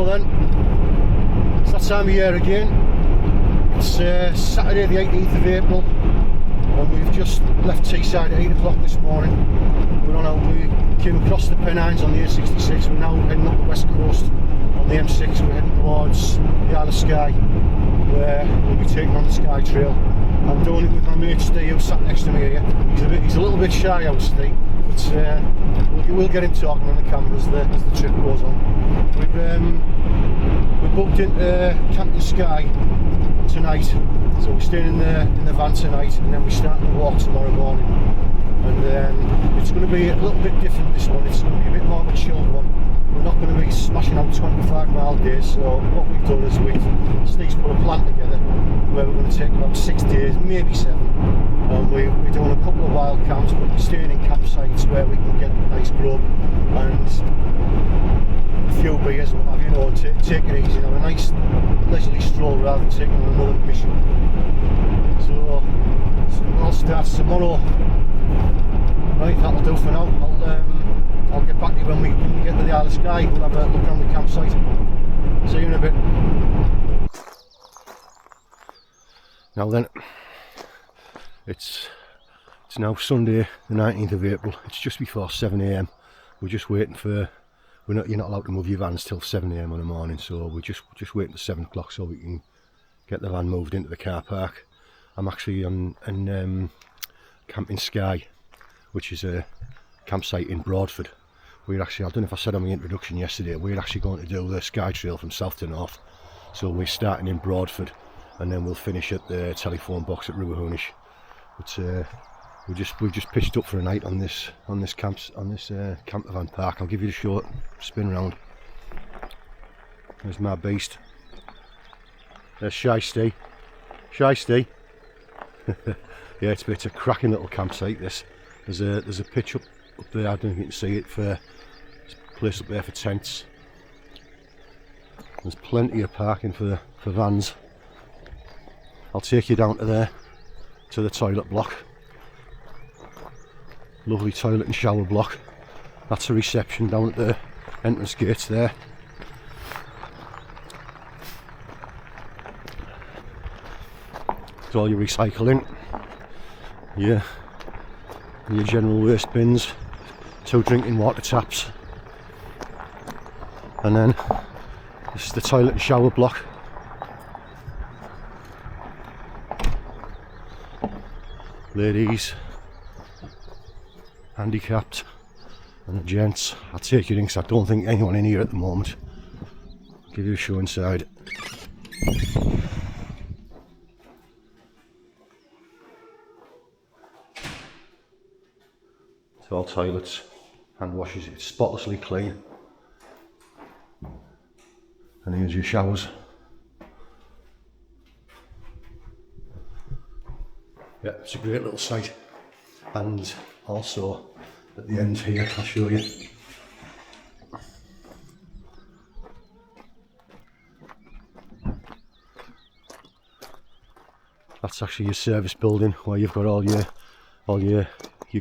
Now then, it's that time of year again. It's Saturday the 18th of April and we've just left Teesside at 8 o'clock this morning. We came across the Pennines on the A66. We're now heading up the west coast on the M6. We're heading towards the Isle of Skye, where we'll be taking on the Skye Trail. I'm doing it with my mate Steve, who's sat next to me here. He's a little bit shy, out Steve, but we'll get him talking on the camera as the trip goes on. We're booked into Camp in Skye tonight, so we're staying in the van tonight, and then we start the walk tomorrow morning. And it's going to be a little bit different this one. It's going to be a bit more of a chilled one. We're not going to be smashing out 25-mile days, so what we've done is Steve's put a plan together where we're going to take about 6 days, maybe 7. We're doing a couple of wild camps, but we're staying in campsites where we can get a nice grub and a few beers and what have you, take it easy, have a nice leisurely stroll rather than taking on another mission. So I'll start tomorrow. Right, that'll do for now. I'll get back to you when we get to the Isle of Skye. We'll have a look around the campsite. See you in a bit. Now then, it's now Sunday the 19th of April. It's just before 7 AM. We're just waiting for, you're not allowed to move your vans till 7 AM on the morning, so we're just waiting for 7 o'clock so we can get the van moved into the car park. I'm actually on Camp in Skye, which is a campsite in Broadford. We're actually, I don't know if I said on my introduction yesterday, we're actually going to do the Skye Trail from south to north. So we're starting in Broadford and then we'll finish at the telephone box at Ruahoonish. But we've just pitched up for a night on this camper van park. I'll give you a short spin round. There's my beast. There's Shy Steve. Shy Steve. Yeah, it's a cracking little campsite. This there's a pitch up there. I don't know if you can see it, for a place up there for tents. There's plenty of parking for vans. I'll take you down to there, to the toilet block. Lovely toilet and shower block. That's a reception down at the entrance gates there. It's all your recycling, your general waste bins, 2 drinking water taps, and then this is the toilet and shower block. Ladies, handicapped, and the gents. I'll take you in because I don't think anyone in here at the moment. I'll give you a show inside. It's all toilets, hand washes, it's spotlessly clean. And here's your showers. Yeah, it's a great little site. And also at the end here, I'll show you. That's actually your service building where you've got all your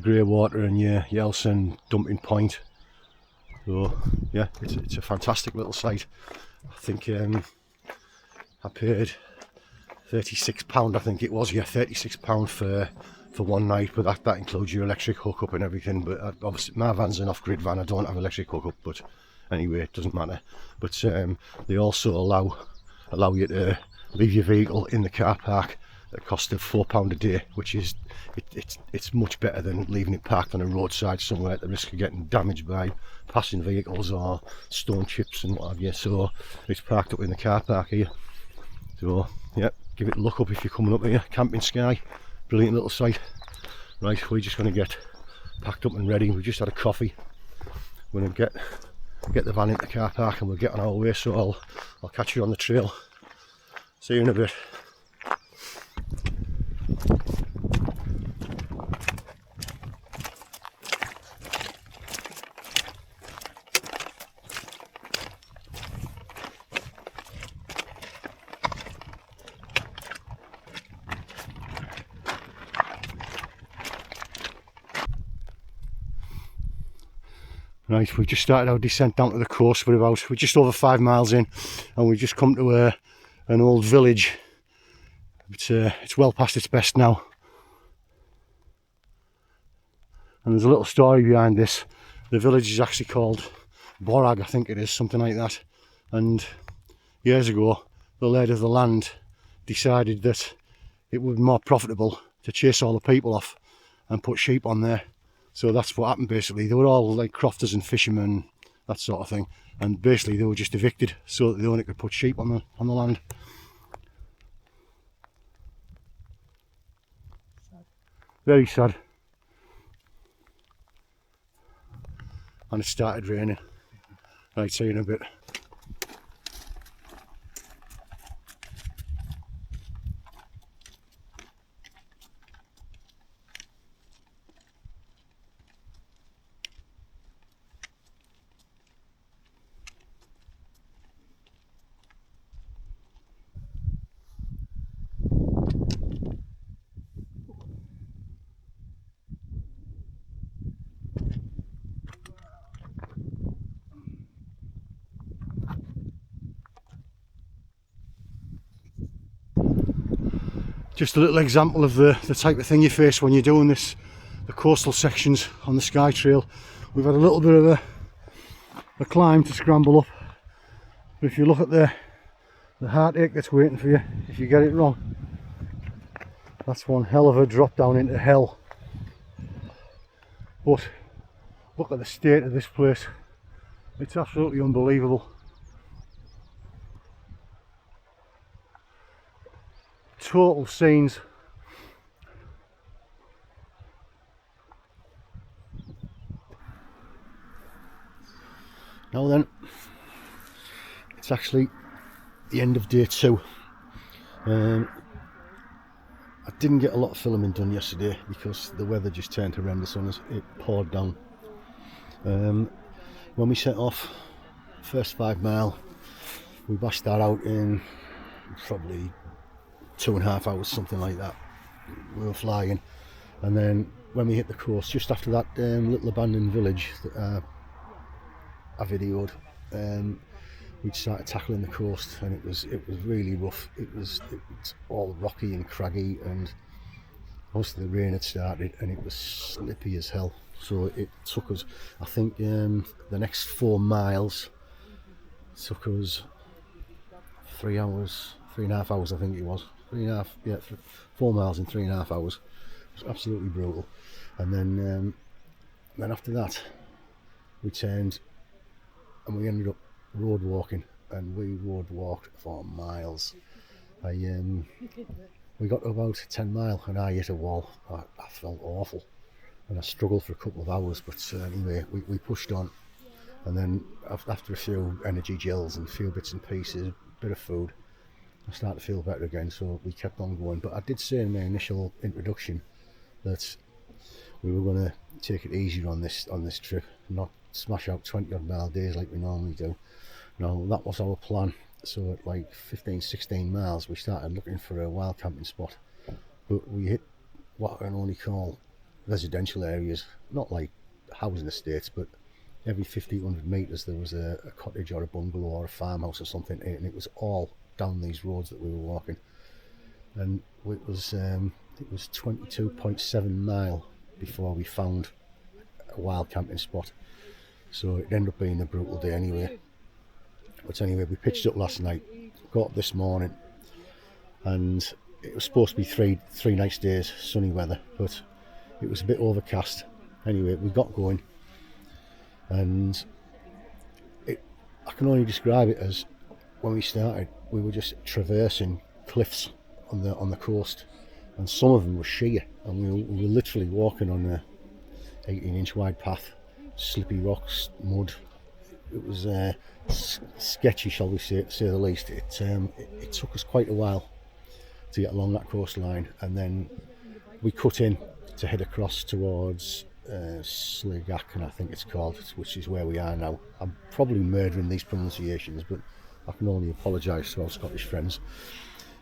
grey water and your Yeltsin dumping point. So yeah, it's a fantastic little site. I think I paid £36, I think it was, yeah, £36 for one night, but that includes your electric hookup and everything. But obviously my van's an off-grid van, I don't have electric hookup, but anyway, it doesn't matter. But they also allow you to leave your vehicle in the car park at a cost of £4 a day, which is it's much better than leaving it parked on a roadside somewhere at the risk of getting damaged by passing vehicles or stone chips and what have you. So it's parked up in the car park here. So yeah, give it a look up if you're coming up here. Camp in Skye, brilliant little site. Right, we're just going to get packed up and ready. We just had a coffee. We're going to get the van into the car park and we'll get on our way. So I'll catch you on the trail. See you in a bit. Right, we've just started our descent down to the coast. We're just over 5 miles in, and we've just come to an old village. It's well past its best now. And there's a little story behind this. The village is actually called Borag, I think it is, something like that. And years ago, the laird of the land decided that it would be more profitable to chase all the people off and put sheep on there. So that's what happened basically. They were all like crofters and fishermen, that sort of thing. And basically they were just evicted so that the owner could put sheep on the land. Sad. Very sad. And it started raining. Right, see you in a bit. Just a little example of the type of thing you face when you're doing the coastal sections on the Skye Trail. We've had a little bit of a climb to scramble up, but if you look at the heartache that's waiting for you if you get it wrong, that's one hell of a drop down into hell. But look at the state of this place, it's absolutely unbelievable. Total scenes. Now then, it's actually the end of day 2. I didn't get a lot of filming done yesterday because the weather just turned horrendous on us. It poured down. When we set off, first 5 mile, we bashed that out in probably 2.5 hours, something like that. We were flying, and then when we hit the coast, just after that little abandoned village that I videoed, we started tackling the coast, and it was really rough. It's all rocky and craggy, and most of the rain had started, and it was slippy as hell. So it took us, I think, the next 4 miles took us 3 hours, 3.5 hours, I think it was. 4 miles in 3.5 hours. It was absolutely brutal. And then after that, we turned and we ended up road walking, and we road walked for miles. We got to about 10 mile and I hit a wall. I felt awful, and I struggled for a couple of hours, but anyway, we pushed on, and then after a few energy gels and a few bits and pieces, a bit of food, I started to feel better again, so we kept on going. But I did say in my initial introduction that we were going to take it easier on this trip, not smash out 20 odd mile days like we normally do. No, that was our plan. So at like 15-16 miles we started looking for a wild camping spot, but we hit what I can only call residential areas, not like housing estates, but every 50-100 metres there was a cottage or a bungalow or a farmhouse or something, and it was all down these roads that we were walking. And it was 22.7 mile before we found a wild camping spot, so it ended up being a brutal day anyway. But anyway, we pitched up last night, got up this morning, and it was supposed to be three nice days, sunny weather, but it was a bit overcast. Anyway, we got going, and I can only describe it as, when we started, we were just traversing cliffs on the coast, and some of them were sheer, and we were literally walking on a 18-inch wide path, slippy rocks, mud. It was sketchy, shall we say the least. It took us quite a while to get along that coastline, and then we cut in to head across towards Sligachan, I think it's called, which is where we are now. I'm probably murdering these pronunciations, but I can only apologise to our Scottish friends.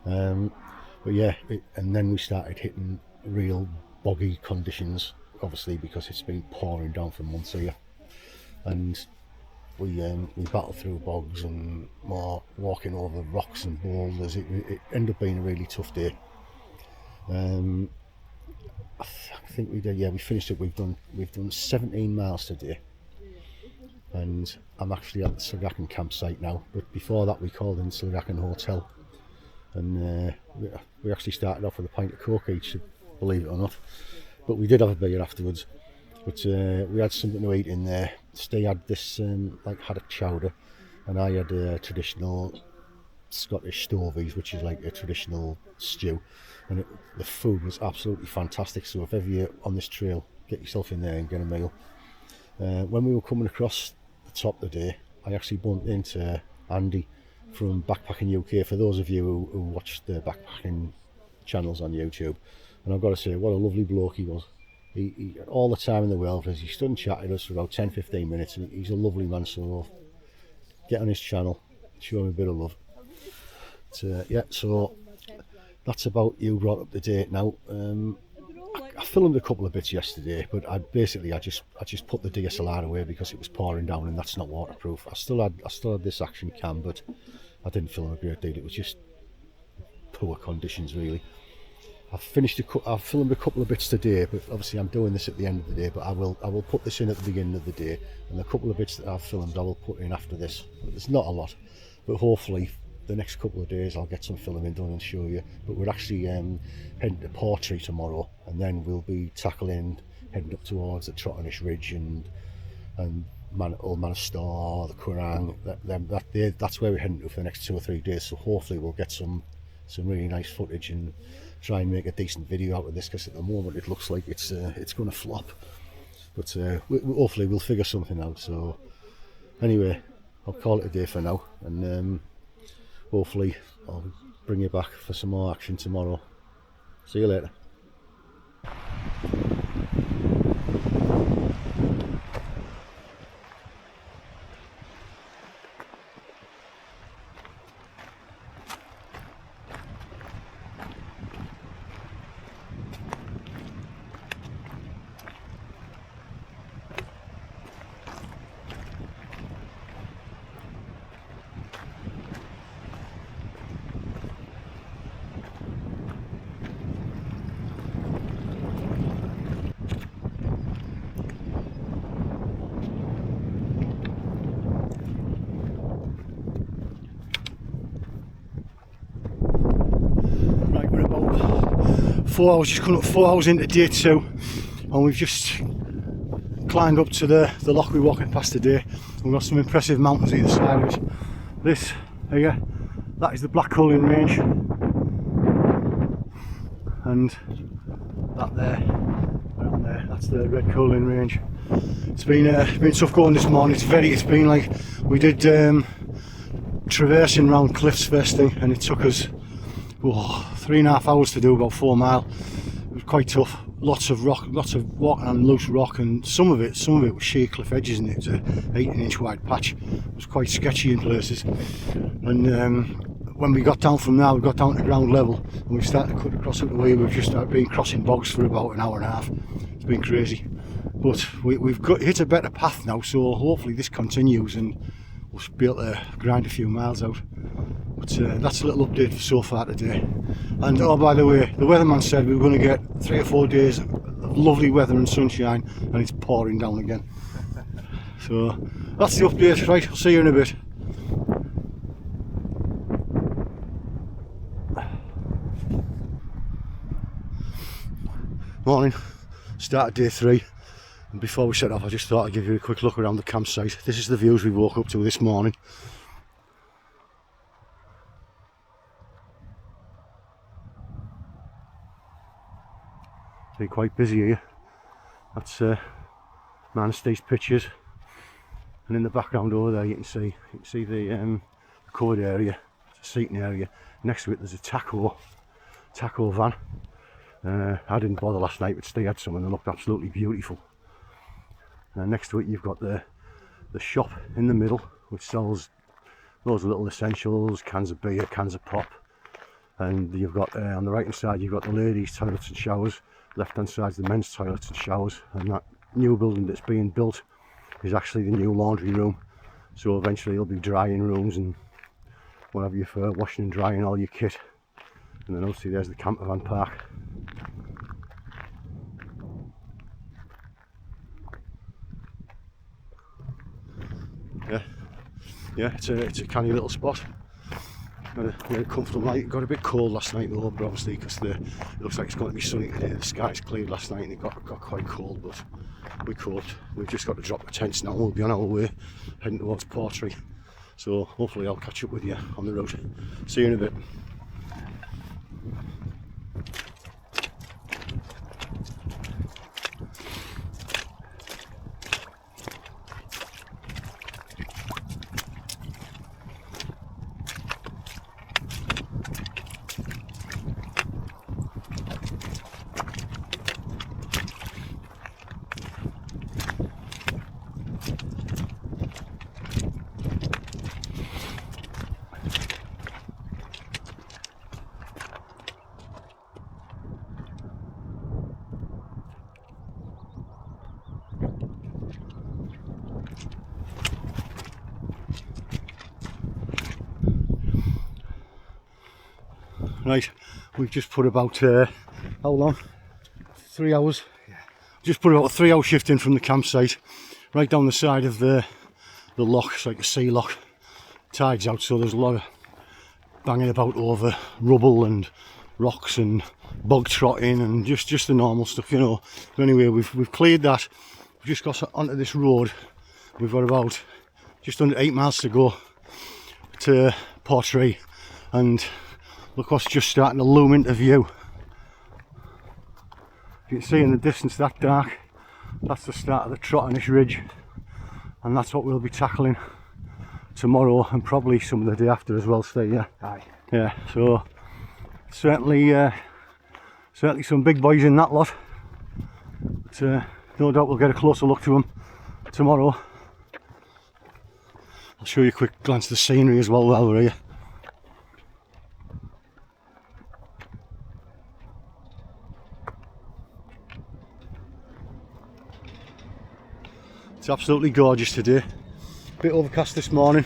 But yeah, and then we started hitting real boggy conditions, obviously because it's been pouring down for months here. and we battled through bogs and more walking over rocks and boulders. It ended up being a really tough day. I think we did. Yeah, we finished it. We've done 17 miles today, and I'm actually at the Slagacan campsite now. But before that, we called in the Slagacan hotel, and we actually started off with a pint of Coke each, believe it or not. But we did have a beer afterwards. But we had something to eat in there. Steve had this like haddock chowder, and I had a traditional Scottish stovies, which is like a traditional stew, and the food was absolutely fantastic. So if ever you're on this trail, get yourself in there and get a meal. When we were coming across the top of the day, I actually bumped into Andy from Backpacking UK, for those of you who watch the backpacking channels on YouTube, and I've got to say, what a lovely bloke he was. He had all the time in the world for us. He stood and chatted to us for about 10-15 minutes, and he's a lovely man. So get on his channel, show him a bit of love. Yeah, so that's about you brought up to date now. I filmed a couple of bits yesterday, but I just put the DSLR away because it was pouring down, and that's not waterproof. I still had this action cam, but I didn't film a great deal. It was just poor conditions, really. I've filmed a couple of bits today, but obviously I'm doing this at the end of the day. But I will put this in at the beginning of the day, and a couple of bits that I've filmed I will put in after this. But there's not a lot, but hopefully the next couple of days I'll get some filming done and show you. But we're actually heading to Portree tomorrow, and then we'll be heading up towards the Trottenish Ridge and Old Man of Star, the Currang. That's where we're heading to for the next 2 or 3 days. So hopefully we'll get some really nice footage and try and make a decent video out of this, because at the moment it looks like it's going to flop. But hopefully we'll figure something out. So anyway, I'll call it a day for now, and hopefully I'll bring you back for some more action tomorrow. See you later. Right, we're about 4 hours, just coming up 4 hours into day 2, and we've just climbed up to the loch we're walking past today. We've got some impressive mountains either side of us. This here, that is the Black Culling Range, and that there, around there, that's the Red Culling Range. It's been tough going this morning. It's been like, we did traversing round cliffs first thing, and it took us 3.5 hours to do about 4 mile. It was quite tough. Lots of rock, lots of walking on loose rock, and some of it was sheer cliff edges, and it was a 18-inch wide patch. It was quite sketchy in places. And when we got down from there, we got down to ground level, and we started to cut across it the way we've just been crossing bogs for about an hour and a half. It's been crazy, but we've hit a better path now, so hopefully this continues and we'll be able to grind a few miles out. But that's a little update for so far today. And oh, by the way, the weatherman said we were going to get 3 or 4 days of lovely weather and sunshine, and it's pouring down again. So that's the update. Right, I'll see you in a bit. Morning, started day 3, and before we set off I just thought I'd give you a quick look around the campsite. This is the views we woke up to this morning. It's been quite busy here. That's Man Steve's pictures, and in the background over there you can see the covered area, it's a seating area. Next to it there's a taco van. I didn't bother last night, but Steve had some and they looked absolutely beautiful. And next to it you've got the shop in the middle, which sells those little essentials, cans of beer, cans of pop. And you've got on the right hand side you've got the ladies' toilets and showers, left hand side's the men's toilets and showers, and that new building that's being built is actually the new laundry room. So eventually there'll be drying rooms and what have you for washing and drying all your kit. And then obviously there's the camper van park. Yeah, it's a canny little spot. Got a comfortable night. It got a bit cold last night though, but obviously because it looks like it's going to be sunny today. The skies cleared last night and it got quite cold, but we coped. We've just got to drop the tents now. We'll be on our way heading towards Portree. So hopefully I'll catch up with you on the road. See you in a bit. Right, we've just put about, how long? 3 hours? Yeah. Just put about a 3 hour shift in from the campsite, right down the side of the loch. It's like a sea loch. Tide's out, so there's a lot of banging about over rubble and rocks and bog trotting and just the normal stuff, you know. But anyway, we've cleared that. We've just got onto this road. We've got about just under 8 miles to go to Portree, and look what's just starting to loom into view. You can see in the distance that dark, that's the start of the trot on this ridge, and that's what we'll be tackling tomorrow and probably some of the day after as well, Steve. Yeah. Aye. Yeah, so certainly some big boys in that lot, but no doubt we'll get a closer look to them tomorrow. I'll show you a quick glance at the scenery as well while we're here. It's absolutely gorgeous today. A bit overcast this morning.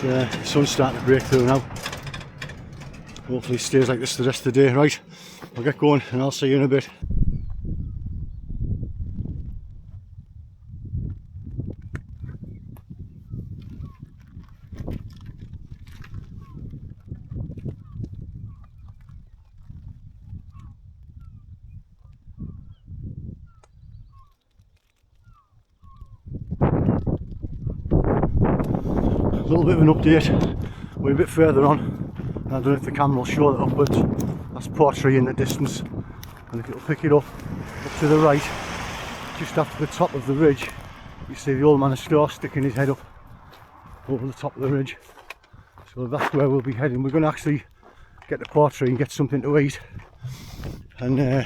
The sun's starting to break through now. Hopefully it stays like this the rest of the day. Right, I'll get going and I'll see you in a bit. A little bit of an update. We're a bit further on. I don't know if the camera will show that up, but that's Portree in the distance. And if it'll pick it up to the right, just after the top of the ridge, you see the old man of store sticking his head up over the top of the ridge. So that's where we'll be heading. We're going to actually get to Portree and get something to eat and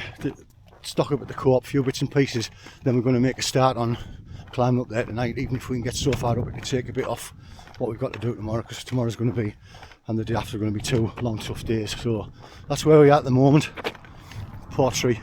stock up at the co-op, a few bits and pieces. Then we're going to make a start on climbing up there tonight, even if we can get so far up we can take a bit off what we've got to do tomorrow, because tomorrow's going to be, and the day after, are going to be 2 long tough days. So that's where we are at the moment. Portree.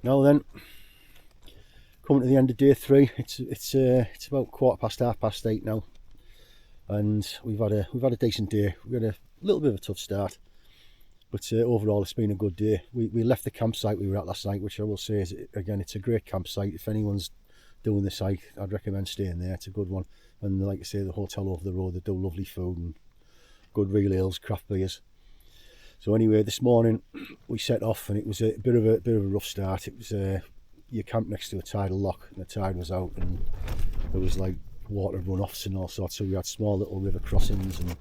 Now then, coming to the end of day 3. It's about 8:15 now, and we've had a decent day. We had a little bit of a tough start, but overall it's been a good day. We left the campsite we were at last night, which I will say is, again, it's a great campsite. If anyone's doing this hike, I'd recommend staying there. It's a good one. And like I say, the hotel over the road, they do lovely food and good real ales, craft beers. So anyway, this morning we set off, and it was a bit of a rough start. It was you camp next to a tidal lock, and the tide was out, and there was like water runoffs and all sorts. So we had small little river crossings and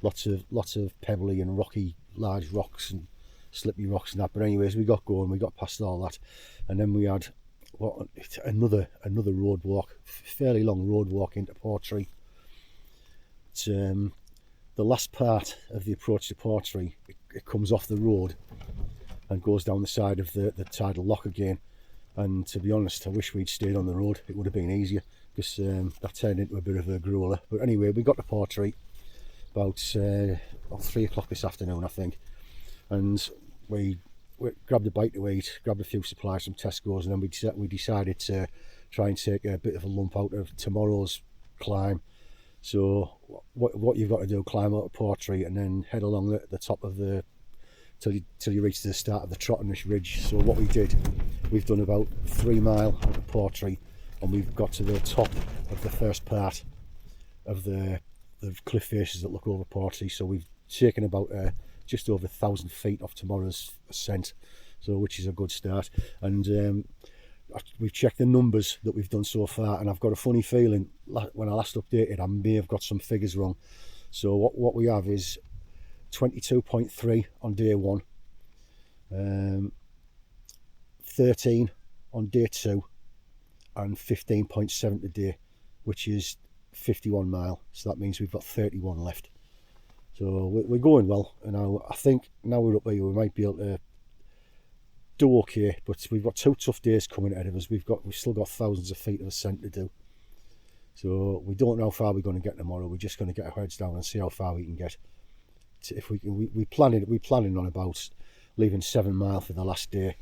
lots of pebbly and rocky, large rocks and slippy rocks and that. But anyways, we got going, we got past all that, and then we had another road walk, fairly long road walk into Portree. It's the last part of the approach to Portree. It comes off the road and goes down the side of the tidal lock again. And to be honest, I wish we'd stayed on the road. It would have been easier, because that turned into a bit of a grueler. But anyway, we got to Portree about 3 o'clock this afternoon, I think, and we grabbed a bite to eat, grabbed a few supplies from Tesco's, and then we decided to try and take a bit of a lump out of tomorrow's climb. So what you've got to do, climb out of Portree and then head along the top of the till you reach the start of the Trotternish Ridge. So what we did, we've done about 3 miles out of Portree, and we've got to the top of the first part of the cliff faces that look over Portree. So we've taken about just over 1,000 feet off tomorrow's ascent, so which is a good start. And we've checked the numbers that we've done so far, and I've got a funny feeling when I last updated I may have got some figures wrong. So what we have is 22.3 on day 1, 13 on day 2, and 15.7 today, which is 51 mile. So that means we've got 31 left. So we're going well, and I think now we're up here we might be able to do okay. But we've got 2 tough days coming ahead of us. We've still got thousands of feet of ascent to do. So we don't know how far we're going to get tomorrow. We're just going to get our heads down and see how far we can get. If we're planning on about leaving 7 mile for the last day,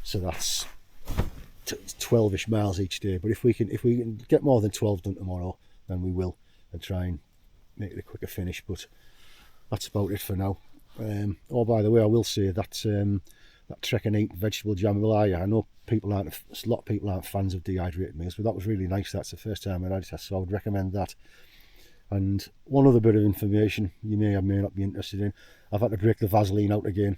so that's 12ish miles each day. But if we can get more than 12 done tomorrow, then we will, and try and make it a quicker finish. But that's about it for now. Oh, by the way, I will say that that Trek and Eat vegetable jam, well, I know a lot of people aren't fans of dehydrated meals, but that was really nice. That's the first time I had it, so I would recommend that. And one other bit of information you may or may not be interested in, I've had to break the Vaseline out again.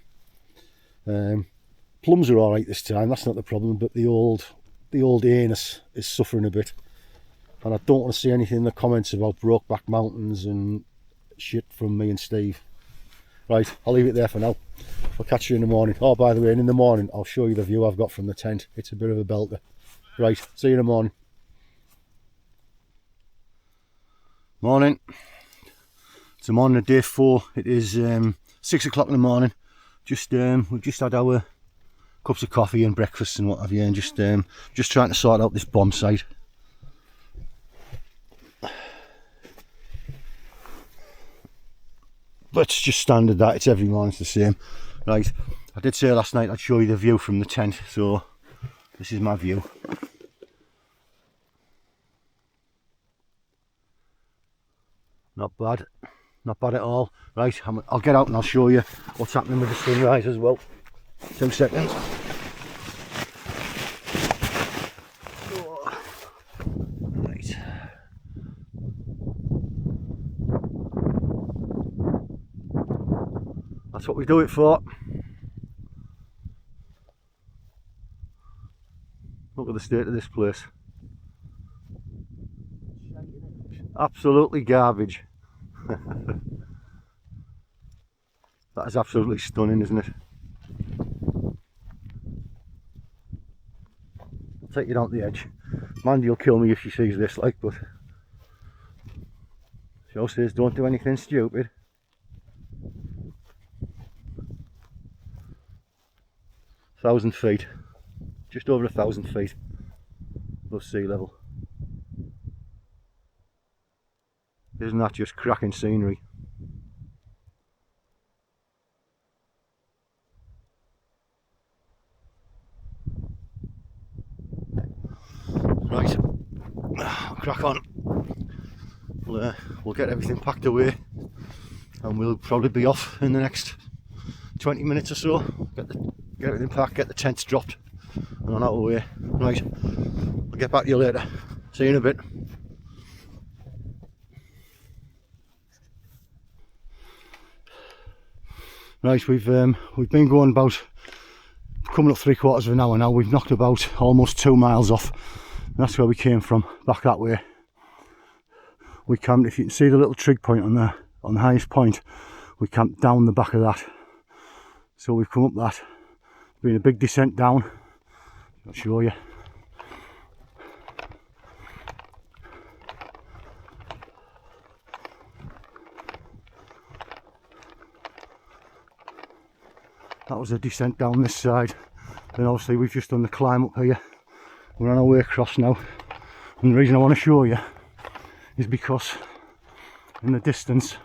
Plums are alright this time, that's not the problem, but the old anus is suffering a bit. And I don't want to see anything in the comments about Brokeback Mountains and shit from me and Steve. Right, I'll leave it there for now. I'll catch you in the morning. Oh, by the way, and in the morning I'll show you the view I've got from the tent. It's a bit of a belter. Right, see you in the morning. Morning. It's the morning of day 4. It is 6 o'clock in the morning. We've just had our cups of coffee and breakfast and what have you, and just trying to sort out this bomb site. But it's just standard that, it's every morning, it's the same. Right, I did say last night I'd show you the view from the tent, so this is my view. Not bad at all. Right, I'll get out and I'll show you what's happening with the sunrise as well. 2 seconds. Right. That's what we do it for. Look at the state of this place. Absolutely garbage. That is absolutely stunning, isn't it? I'll take you down to the edge. Mandy will kill me if she sees this, like, but she also says don't do anything stupid. Thousand feet, just over 1,000 feet above sea level. Isn't that just cracking scenery? Right, I'll crack on. We'll get everything packed away and we'll probably be off in the next 20 minutes or so. Get everything packed, get the tents dropped and on our way. Right, I'll get back to you later. See you in a bit. Right, we've been going about coming up 3/4 of an hour now. We've knocked about almost 2 miles off. And that's where we came from, back that way. We camped, if you can see the little trig point on the highest point, we camped down the back of that. So we've come up that. Been a big descent down. I'll show you. That was a descent down this side. Then obviously we've just done the climb up here. We're on our way across now. And the reason I want to show you is because in the distance,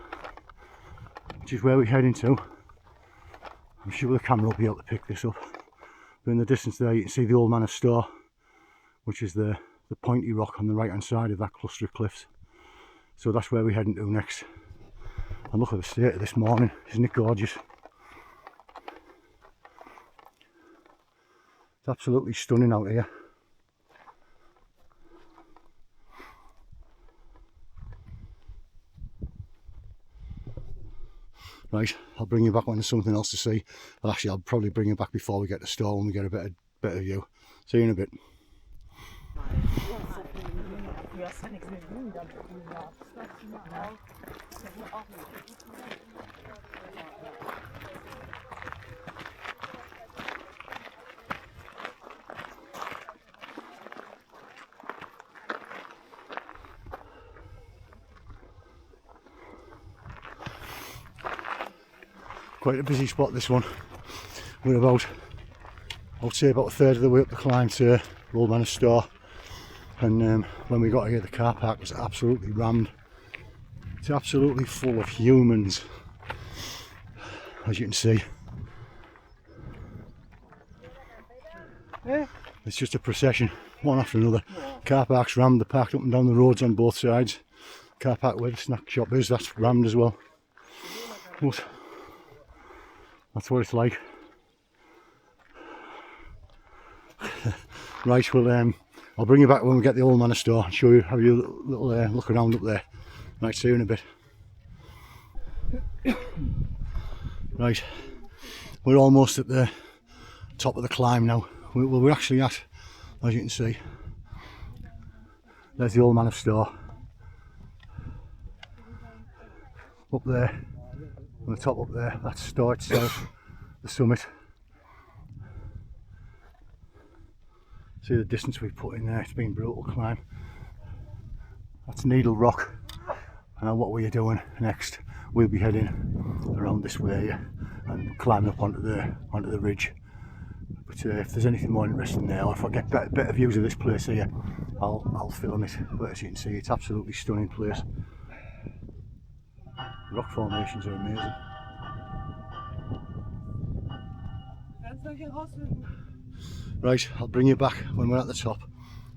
which is where we're heading to, I'm sure the camera will be able to pick this up, but in the distance there you can see the Old Manor Store, which is the pointy rock on the right hand side of that cluster of cliffs. So that's where we're heading to next. And look at the state of this morning, isn't it gorgeous? It's absolutely stunning out here. Right, I'll bring you back when there's something else to see. Well, actually, I'll probably bring you back before we get to the store when we get a better view. See you in a bit. Quite a busy spot, this one. We're about, I would say about a third of the way up the climb to Old Manor Store, and when we got here the car park was absolutely rammed. It's absolutely full of humans, as you can see. It's just a procession, one after another. Car park's rammed, they're parked up and down the roads on both sides. Car park where the snack shop is, that's rammed as well. But that's what it's like. Right, well, I'll bring you back when we get the Old Manor Store and show you, have you a little look around up there. Right, see you in a bit. Right, we're almost at the top of the climb now. We're actually at, as you can see, there's the Old Manor Store. Up there. On the top up there, that's the store itself, the summit. See the distance we've put in there, it's been brutal climb. That's Needle Rock. And what we're doing next, we'll be heading around this way and climbing up onto the ridge. But if there's anything more interesting there, or if I get better views of this place here, I'll film it. But as you can see, it's absolutely stunning place. Rock formations are amazing. Right, I'll bring you back when we're at the top,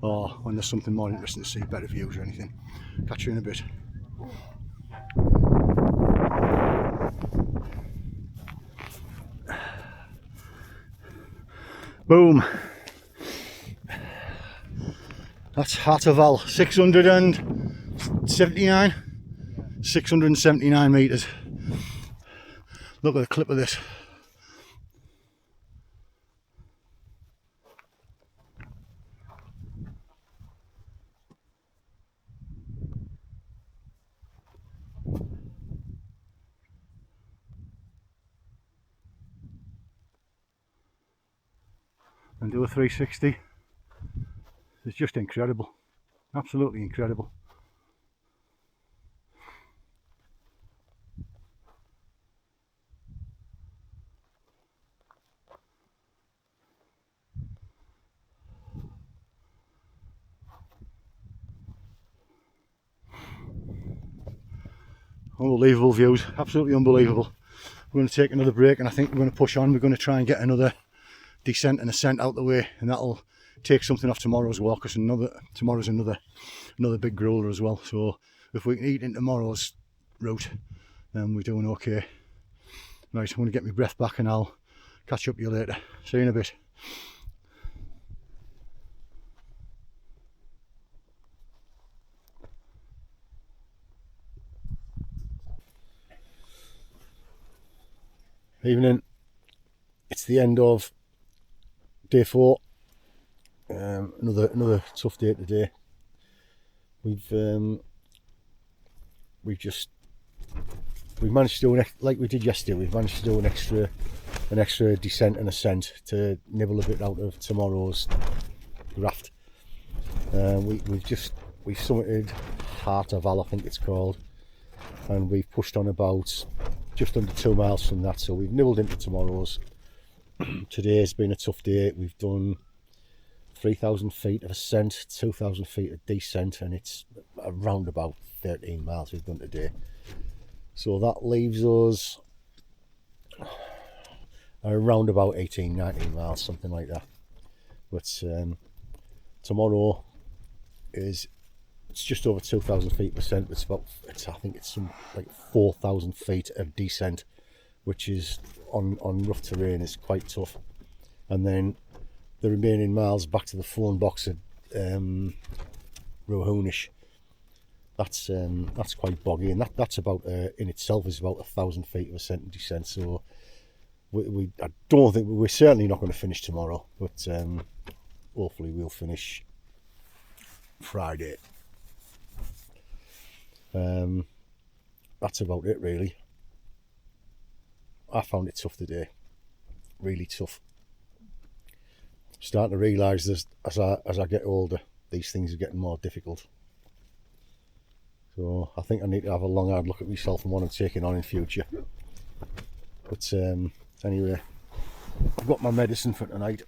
or when there's something more interesting to see, better views or anything. Catch you in a bit. Boom! That's Hartaval, 679 metres. Look at the clip of this. And do a 360. It's just incredible. Absolutely incredible. Unbelievable views, absolutely unbelievable. We're going to take another break and I think we're going to push on. We're going to try and get another descent and ascent out the way, and that'll take something off tomorrow's walk, because tomorrow's another big grueler as well. So if we can eat in tomorrow's route, then we're doing okay. Right, I'm going to get my breath back and I'll catch up with you later. See you in a bit. Evening. It's the end of day 4. Another tough day today. We've managed to do like we did yesterday. We've managed to do an extra descent and ascent to nibble a bit out of tomorrow's graft. We've summited Heart of Val, I think it's called, and we've pushed on about just under 2 miles from that. So we've nibbled into tomorrow's. Today's been a tough day. We've done 3,000 feet of ascent, 2,000 feet of descent, and it's around about 13 miles we've done today. So that leaves us around about 18-19 miles, something like that. But tomorrow it's just over 2,000 feet of ascent. I think it's some like 4,000 feet of descent, which is on rough terrain is quite tough. And then the remaining miles back to the phone box at Rohoonish, that's quite boggy, and that's about in itself is about 1,000 feet of ascent and descent. So I don't think we're certainly not going to finish tomorrow, but hopefully we'll finish Friday. That's about it really. I found it tough today, really tough. I'm starting to realise as I get older, these things are getting more difficult. So I think I need to have a long hard look at myself and what I'm taking on in future. But anyway, I've got my medicine for tonight.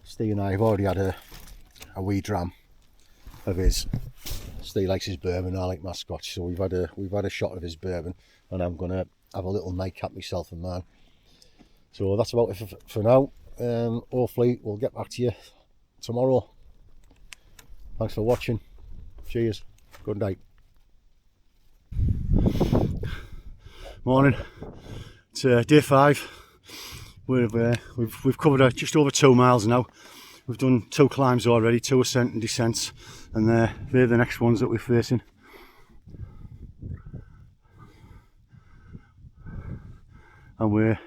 Steve and I have already had a wee dram of his. Steve likes his bourbon, I like my scotch, so we've had a shot of his bourbon, and I'm gonna have a little nightcap myself and mine. So that's about it for now. Hopefully we'll get back to you tomorrow. Thanks for watching. Cheers. Good night. Morning. It's day 5. We've covered just over 2 miles now. We've done 2 climbs already, 2 ascent and descents, and they're the next ones that we're facing. And we're a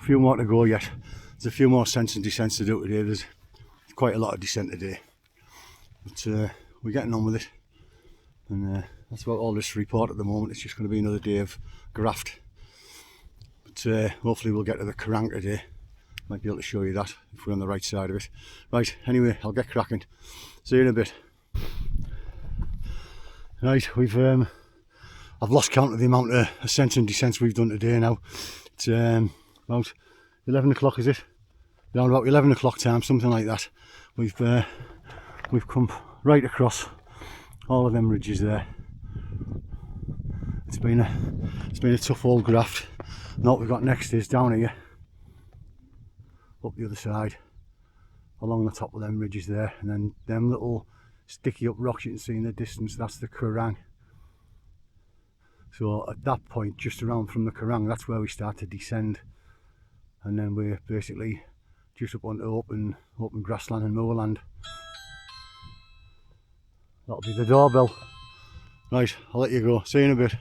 few more to go yet. There's a few more ascents and descents to do today. There's quite a lot of descent today, but we're getting on with it. And that's about all this report at the moment. It's just going to be another day of graft. But hopefully we'll get to the Kerrang today. Might be able to show you that if we're on the right side of it. Right, anyway, I'll get cracking. See you in a bit. Right, I've lost count of the amount of ascents and descents we've done today now. It's about 11 o'clock, is it? Around about 11 o'clock time, something like that. We've come right across all of them ridges there. It's been a tough old graft. And what we've got next is down here, up the other side, along the top of them ridges there, and then them little sticky up rocks you can see in the distance, that's the Kerrang. So at that point, just around from the Kerrang, that's where we start to descend, and then we're basically just up onto open grassland and moorland. That'll be the doorbell. Right, I'll let you go. See you in a bit.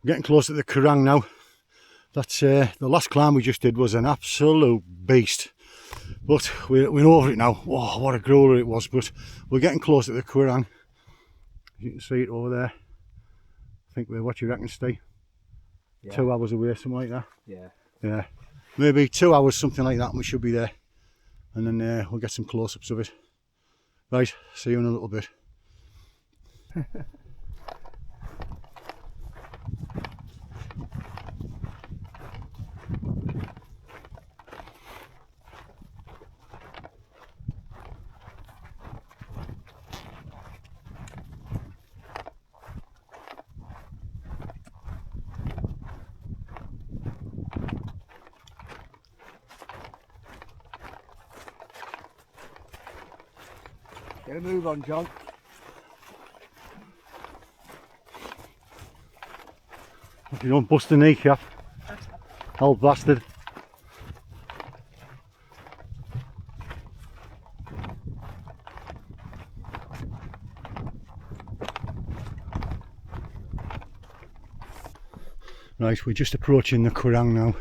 We're getting close to the Kerrang now. That's the last climb we just did was an absolute beast, but we're over it now. Oh, what a growler it was! But we're getting close to the Kerrang. You can see it over there. I think we're, what you reckon, Steve? Yeah. 2 hours away, something like that. Yeah, maybe 2 hours, something like that, and we should be there. And then we'll get some close-ups of it. Right, see you in a little bit. Get a move on, John. If you don't bust a kneecap, old bastard. Right, we're just approaching the Kurang now,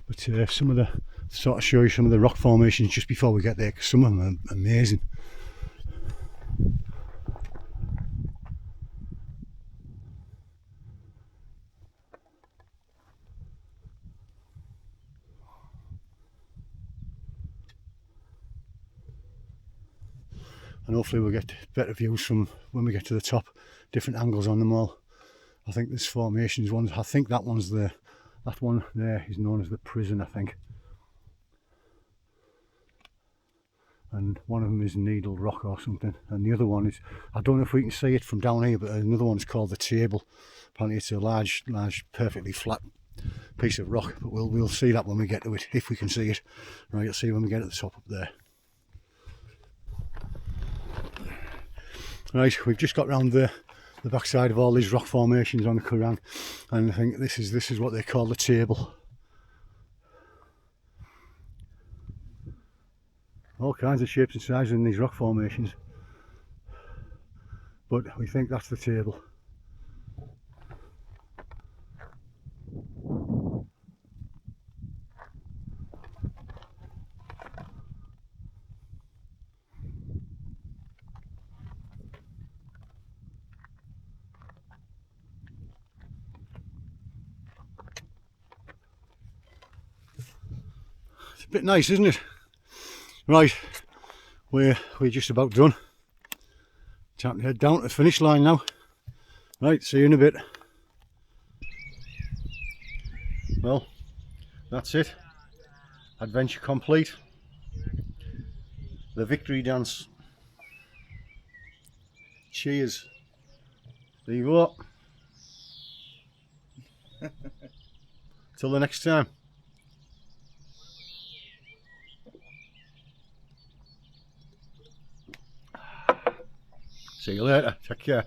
but some of the, sort of show you some of the rock formations just before we get there, because some of them are amazing. And hopefully we'll get better views from when we get to the top, different angles on them all. I think there's formations ones. I think that one's that one there is known as the prison, I think. And one of them is Needle Rock or something, and the other one is, I don't know if we can see it from down here, but another one's called the Table. Apparently it's a large, perfectly flat piece of rock, but we'll see that when we get to it, if we can see it. Right, you'll see when we get at the top up there. Right, we've just got round the backside of all these rock formations on the Kurang, and I think this is what they call the Table. All kinds of shapes and sizes in these rock formations, but we think that's the Table. It's a bit nice, isn't it? Right, we're just about done. Time to head down to the finish line now. Right, see you in a bit. Well, that's it. Adventure complete. The victory dance. Cheers. There you go. Till the next time. See you later. Take care.